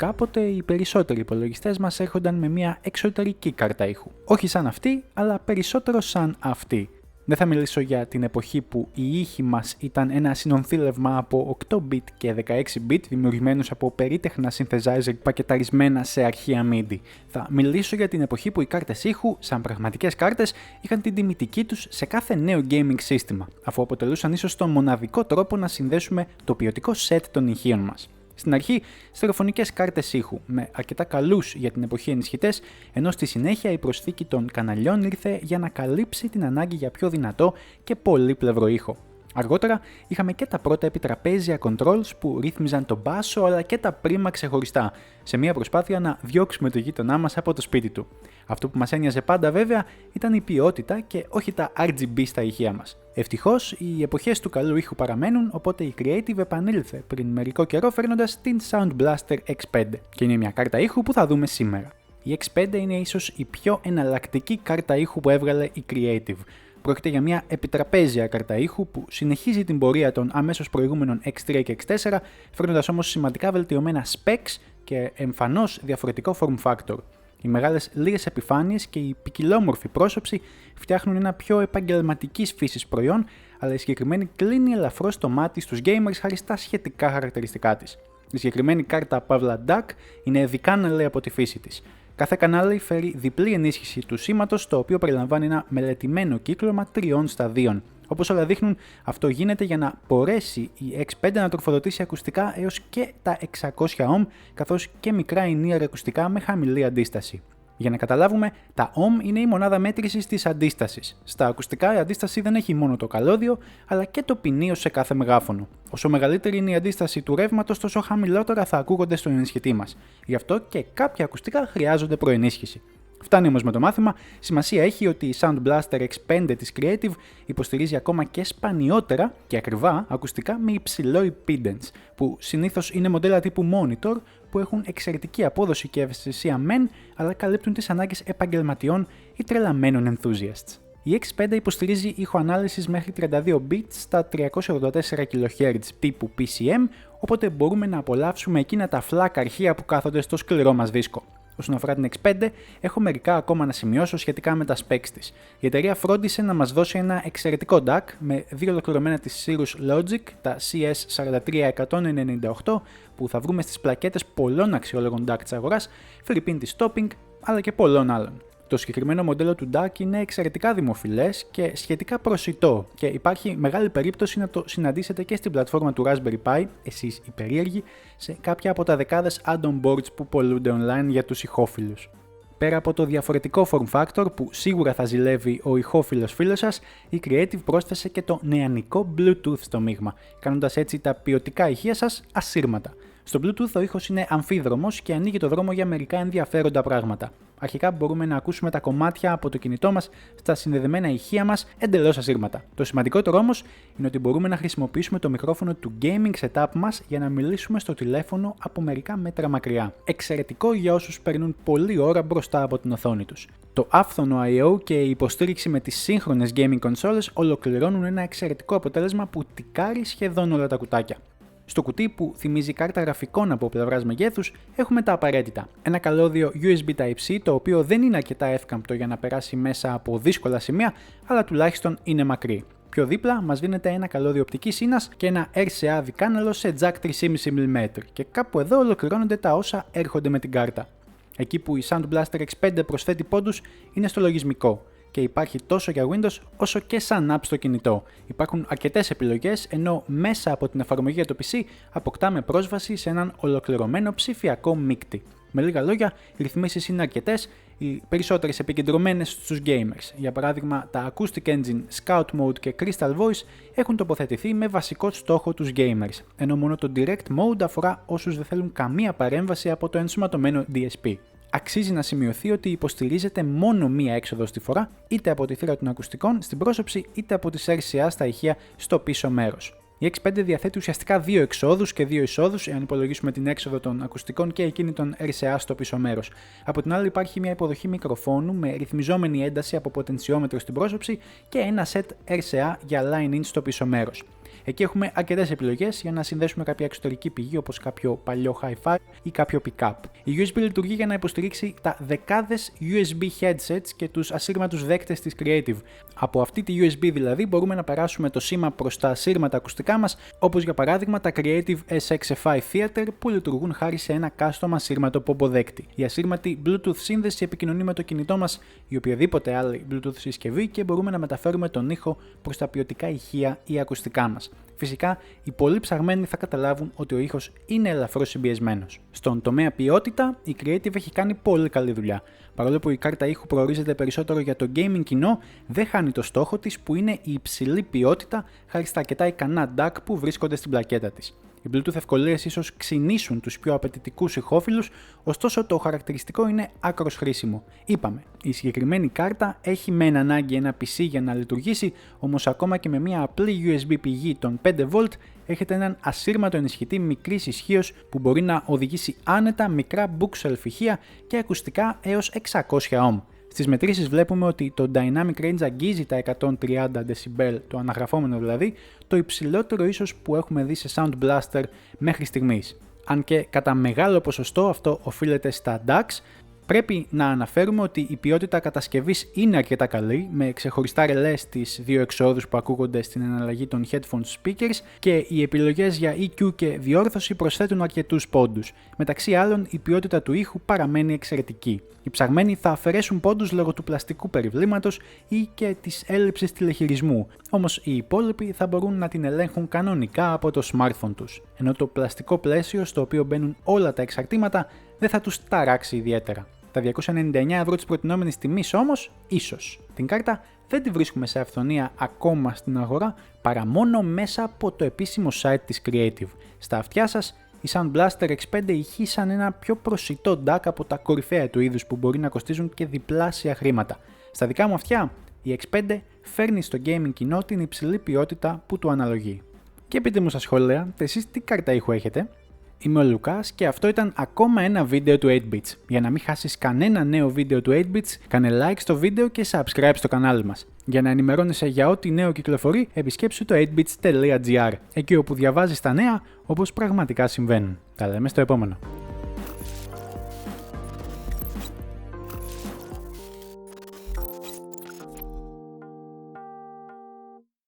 κάποτε οι περισσότεροι υπολογιστές μας έρχονταν με μια εξωτερική κάρτα ήχου. Όχι σαν αυτή, αλλά περισσότερο σαν αυτή. Δεν θα μιλήσω για την εποχή που οι ήχοι μας ήταν ένα συνονθήλευμα από 8-bit και 16-bit δημιουργημένους από περίτεχνα synthesizer πακεταρισμένα σε αρχεία MIDI. Θα μιλήσω για την εποχή που οι κάρτες ήχου, σαν πραγματικές κάρτες, είχαν την τιμητική τους σε κάθε νέο gaming σύστημα, αφού αποτελούσαν ίσως τον μοναδικό τρόπο να συνδέσουμε το ποιοτικό σετ των ηχείων μας. Στην αρχή, στερεοφωνικές κάρτες ήχου, με αρκετά καλούς για την εποχή ενισχυτές, ενώ στη συνέχεια η προσθήκη των καναλιών ήρθε για να καλύψει την ανάγκη για πιο δυνατό και πολύπλευρο ήχο. Αργότερα είχαμε και τα πρώτα επιτραπέζια controls που ρύθμιζαν τον μπάσο αλλά και τα πρίμα ξεχωριστά, σε μια προσπάθεια να διώξουμε το γείτονά μας από το σπίτι του. Αυτό που μας ένοιαζε πάντα βέβαια ήταν η ποιότητα και όχι τα RGB στα ηχεία μας. Ευτυχώς, οι εποχές του καλού ήχου παραμένουν, οπότε η Creative επανήλθε πριν μερικό καιρό φέρνοντας την Sound Blaster X5 και είναι μια κάρτα ήχου που θα δούμε σήμερα. Η X5 είναι ίσως η πιο εναλλακτική κάρτα ήχου που έβγαλε η Creative. Πρόκειται για μια επιτραπέζια κάρτα ήχου που συνεχίζει την πορεία των αμέσως προηγούμενων X3 και X4, φέρνοντας όμως σημαντικά βελτιωμένα specs και εμφανώς διαφορετικό form factor. Οι μεγάλες λίγες επιφάνειες και η ποικιλόμορφη πρόσωψη φτιάχνουν ένα πιο επαγγελματικής φύσης προϊόν, αλλά η συγκεκριμένη κλείνει ελαφρώς το μάτι στους gamers χάρη στα σχετικά χαρακτηριστικά της. Η συγκεκριμένη κάρτα Παύλα DAC είναι δικάναλη από τη φύση της. Κάθε κανάλι φέρει διπλή ενίσχυση του σήματος, το οποίο περιλαμβάνει ένα μελετημένο κύκλωμα 3 σταδίων. Όπως όλα δείχνουν, αυτό γίνεται για να μπορέσει η X5 να τροφοδοτήσει ακουστικά έως και τα 600 ohm, καθώς και μικρά in-ear ακουστικά με χαμηλή αντίσταση. Για να καταλάβουμε, τα ohm είναι η μονάδα μέτρησης της αντίστασης. Στα ακουστικά η αντίσταση δεν έχει μόνο το καλώδιο, αλλά και το ποινίο σε κάθε μεγάφωνο. Όσο μεγαλύτερη είναι η αντίσταση του ρεύματος, τόσο χαμηλότερα θα ακούγονται στον ενισχυτή μας. Γι' αυτό και κάποια ακουστικά χρειάζονται προενίσχυση. Φτάνει όμως με το μάθημα, σημασία έχει ότι η Sound Blaster X5 της Creative υποστηρίζει ακόμα και σπανιότερα και ακριβά ακουστικά με υψηλό impedance, που συνήθως είναι μοντέλα τύπου monitor που έχουν εξαιρετική απόδοση και ευαισθησία μεν, αλλά καλύπτουν τις ανάγκες επαγγελματιών ή τρελαμένων enthusiasts. Η X5 υποστηρίζει ήχο ανάλυσης μέχρι 32 bits στα 384 kHz τύπου PCM, οπότε μπορούμε να απολαύσουμε εκείνα τα φλακ αρχεία που κάθονται στο σκληρό μας δίσκο. Όσον αφορά την X5, έχω μερικά ακόμα να σημειώσω σχετικά με τα specs της. Η εταιρεία φρόντισε να μας δώσει ένα εξαιρετικό DAC με δύο ολοκληρωμένα της Cirrus Logic, τα CS43198, που θα βρούμε στις πλακέτες πολλών αξιόλογων DAC της αγοράς, φερειπίν της Topping, αλλά και πολλών άλλων. Το συγκεκριμένο μοντέλο του DAC είναι εξαιρετικά δημοφιλές και σχετικά προσιτό και υπάρχει μεγάλη περίπτωση να το συναντήσετε και στην πλατφόρμα του Raspberry Pi, εσείς οι περίεργοι, σε κάποια από τα δεκάδες add-on boards που πωλούνται online για τους ηχόφιλους. Πέρα από το διαφορετικό form factor που σίγουρα θα ζηλεύει ο ηχόφιλος φίλος σας, η Creative πρόσθεσε και το νεανικό Bluetooth στο μείγμα, κάνοντας έτσι τα ποιοτικά ηχεία σας ασύρματα. Στο Bluetooth ο ήχος είναι αμφίδρομος και ανοίγει το δρόμο για μερικά ενδιαφέροντα πράγματα. Αρχικά μπορούμε να ακούσουμε τα κομμάτια από το κινητό μας στα συνδεδεμένα ηχεία μας εντελώς ασύρματα. Το σημαντικότερο όμως είναι ότι μπορούμε να χρησιμοποιήσουμε το μικρόφωνο του gaming setup μας για να μιλήσουμε στο τηλέφωνο από μερικά μέτρα μακριά. Εξαιρετικό για όσους περνούν πολλή ώρα μπροστά από την οθόνη τους. Το άφθονο I/O και η υποστήριξη με τις σύγχρονες gaming consoles ολοκληρώνουν ένα εξαιρετικό αποτέλεσμα που τικάρει σχεδόν όλα τα κουτάκια. Στο κουτί που θυμίζει κάρτα γραφικών από πλευράς μεγέθους έχουμε τα απαραίτητα. Ένα καλώδιο USB Type-C το οποίο δεν είναι αρκετά εύκαμπτο για να περάσει μέσα από δύσκολα σημεία, αλλά τουλάχιστον είναι μακρύ. Πιο δίπλα μας δίνεται ένα καλώδιο οπτικής ίνας και ένα RCA δικάναλο σε jack 3,5 mm και κάπου εδώ ολοκληρώνονται τα όσα έρχονται με την κάρτα. Εκεί που η Sound Blaster X5 προσθέτει πόντους είναι στο λογισμικό. Και υπάρχει τόσο για Windows όσο και σαν app στο κινητό. Υπάρχουν αρκετές επιλογές, ενώ μέσα από την εφαρμογή για το PC αποκτάμε πρόσβαση σε έναν ολοκληρωμένο ψηφιακό μίκτη. Με λίγα λόγια, οι ρυθμίσεις είναι αρκετές, οι περισσότερες επικεντρωμένες στους gamers. Για παράδειγμα, τα Acoustic Engine, Scout Mode και Crystal Voice έχουν τοποθετηθεί με βασικό στόχο τους gamers, ενώ μόνο το Direct Mode αφορά όσους δεν θέλουν καμία παρέμβαση από το ενσωματωμένο DSP. Αξίζει να σημειωθεί ότι υποστηρίζεται μόνο μία έξοδο στη φορά, είτε από τη θύρα των ακουστικών στην πρόσωψη, είτε από τις RCA στα ηχεία στο πίσω μέρος. Η X5 διαθέτει ουσιαστικά δύο εξόδους και δύο εισόδους, εάν υπολογίσουμε την έξοδο των ακουστικών και εκείνη των RCA στο πίσω μέρος. Από την άλλη, υπάρχει μια υποδοχή μικροφόνου με ρυθμιζόμενη ένταση από ποτενσιόμετρο στην πρόσωψη και ένα set RCA για line-in στο πίσω μέρος. Εκεί έχουμε αρκετές επιλογές για να συνδέσουμε κάποια εξωτερική πηγή όπως κάποιο παλιό hi-fi ή κάποιο pick-up. Η USB λειτουργεί για να υποστηρίξει τα δεκάδες USB headsets και τους ασύρματους δέκτες της Creative. Από αυτή τη USB δηλαδή μπορούμε να περάσουμε το σήμα προς τα ασύρματα ακουστικά μας, όπως για παράδειγμα τα Creative SXFI Theater που λειτουργούν χάρη σε ένα custom ασύρματο πομποδέκτη. Η ασύρματη Bluetooth σύνδεση επικοινωνεί με το κινητό μας ή οποιαδήποτε άλλη Bluetooth συσκευή και μπορούμε να μεταφέρουμε τον ήχο προς τα ποιοτικά ηχεία ή ακουστικά μας. Φυσικά, οι πολύ ψαγμένοι θα καταλάβουν ότι ο ήχος είναι ελαφρώς συμπιεσμένος. Στον τομέα ποιότητα, η Creative έχει κάνει πολύ καλή δουλειά. Παρόλο που η κάρτα ήχου προορίζεται περισσότερο για το gaming κοινό, δεν χάνει το στόχο της που είναι η υψηλή ποιότητα χάρη στα αρκετά ικανά DAC που βρίσκονται στην πλακέτα της. Οι Bluetooth ευκολίες ίσως ξυνήσουν τους πιο απαιτητικούς ηχόφιλους, ωστόσο το χαρακτηριστικό είναι άκρως χρήσιμο. Είπαμε, η συγκεκριμένη κάρτα έχει μεν ανάγκη ένα PC για να λειτουργήσει, όμως ακόμα και με μια απλή USB πηγή των 5V έχετε έναν ασύρματο ενισχυτή μικρής ισχύως που μπορεί να οδηγήσει άνετα μικρά bookshelf ηχεία και ακουστικά έως 600 ohm. Στις μετρήσεις βλέπουμε ότι το Dynamic Range αγγίζει τα 130 dB, το αναγραφόμενο δηλαδή, το υψηλότερο ίσως που έχουμε δει σε Sound Blaster μέχρι στιγμής. Αν και κατά μεγάλο ποσοστό αυτό οφείλεται στα DACs, πρέπει να αναφέρουμε ότι η ποιότητα κατασκευής είναι αρκετά καλή, με ξεχωριστά ρελέ στις δύο εξόδους που ακούγονται στην εναλλαγή των headphone speakers και οι επιλογές για EQ και διόρθωση προσθέτουν αρκετούς πόντους. Μεταξύ άλλων, η ποιότητα του ήχου παραμένει εξαιρετική. Οι ψαγμένοι θα αφαιρέσουν πόντους λόγω του πλαστικού περιβλήματος ή και της έλλειψης τηλεχειρισμού, όμως οι υπόλοιποι θα μπορούν να την ελέγχουν κανονικά από το smartphone τους, ενώ το πλαστικό πλαίσιο στο οποίο μπαίνουν όλα τα εξαρτήματα δεν θα τους ταράξει ιδιαίτερα. Τα 299€ της προτινόμενης τιμής όμως, ίσως. Την κάρτα δεν τη βρίσκουμε σε αυθονία ακόμα στην αγορά, παρά μόνο μέσα από το επίσημο site της Creative. Στα αυτιά σας, η Sound Blaster X5 ηχεί σαν ένα πιο προσιτό DAC από τα κορυφαία του είδους που μπορεί να κοστίζουν και διπλάσια χρήματα. Στα δικά μου αυτιά, η X5 φέρνει στο gaming κοινό την υψηλή ποιότητα που του αναλογεί. Και πείτε μου στα σχόλια, εσείς τι κάρτα ήχου έχετε? Είμαι ο Λουκάς και αυτό ήταν ακόμα ένα βίντεο του 8bits. Για να μην χάσεις κανένα νέο βίντεο του 8bits, κάνε like στο βίντεο και subscribe στο κανάλι μας. Για να ενημερώνεσαι για ό,τι νέο κυκλοφορεί, επισκέψου το 8bits.gr, εκεί όπου διαβάζεις τα νέα όπως πραγματικά συμβαίνουν. Τα λέμε στο επόμενο.